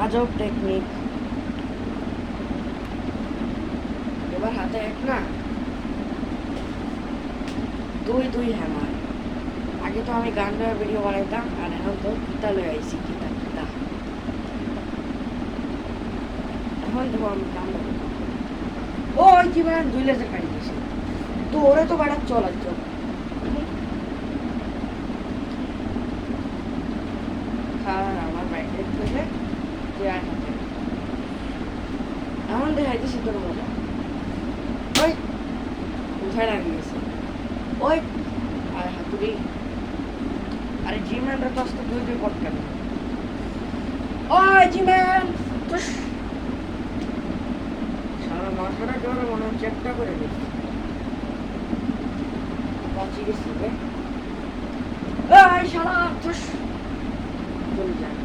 আজব টেকনিক। এবার হাতে এক না দুই দুই হ্যামার। আগে তো আমি গান গাওয়ার ভিডিও বানাইতাম, আর এখন তো কিতা লয়ে আইছি, কিতা কিতা। এখন দেখো আমি গান গাবো। ওই কি মানে 2 লেজার কাটি দিয়েছি তো, ওরে তো বাড়া চল একদম। আমার বাইকের থেকে চেয়ার হাতে এমন দেখাইতেছি তোর মজা। ওই উঠায় লাগিয়ে গেছে। ওই আর হাতুড়ি। আরে জিম্যানরা তো আজকে দুই দুই পট কেন? ওই জিম্যান সারা মাথাটা জোরে মনে হচ্ছে একটা করে দিচ্ছি। পৌঁছে গেছি রে। এই শালা তুস চলে যায়।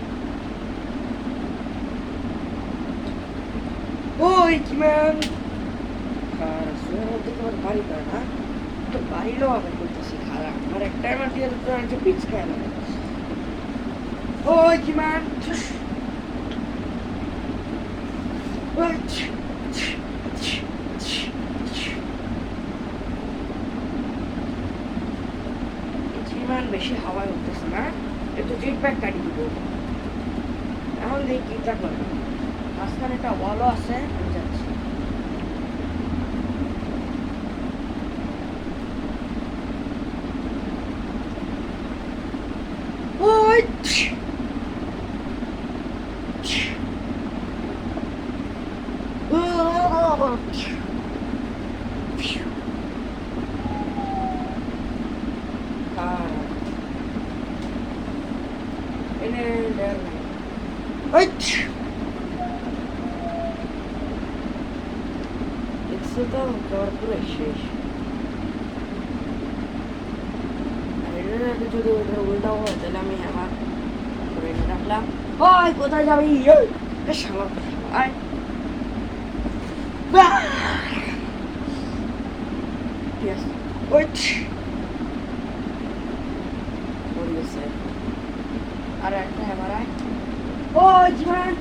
ওই জিম্যান তোমার বাড়ি করে না তো, বাড়িরও আবার করতেছি খারাপ। আমার একটা আমার দিয়ে তো একটা পিচ খায় না। ওই জিম্যান জিম্যান বেশি হাওয়ায় উঠতেছে না, একটু জিট ব্যাগ কাটি দিব। এখন দেখি কিটা করে। মাঝখানে একটা ওয়ালও আছে, আমি যাচ্ছি। ওই তো জ্বর পুরো শেষ। আর এটা যদি ওইটা উল্টাও হয় তাহলে আমি আমার করে রাখলাম। ওই কোথায় যাবি? শালা আয় ঠিক আছে। ওই পড়ে গেছে। আর একটা হ্যামার আয়। ও জীবন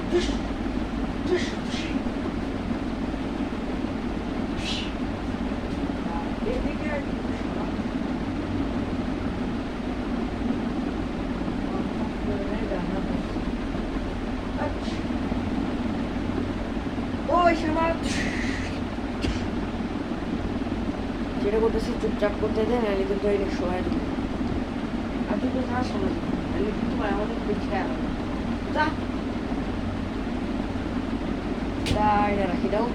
যেটা করতেছি চুপচাপ করতে দেয়, নাহলে কিন্তু এই সময় আর তুই তো থাকা সময় নাহলে কিন্তু আমাদের পিছিয়ে যা এটা রাখি দাও।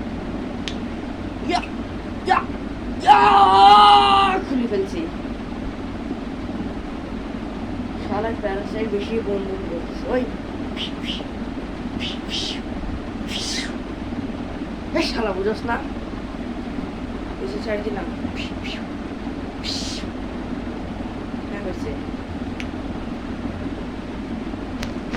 খুলে ফেলছি। শালার প্যারাসাইট বেশি বন্ধু করতেছে। ওই শালা বুঝোস না, এসে ছাড় দিলাম। হ্যাঁ হয়েছে।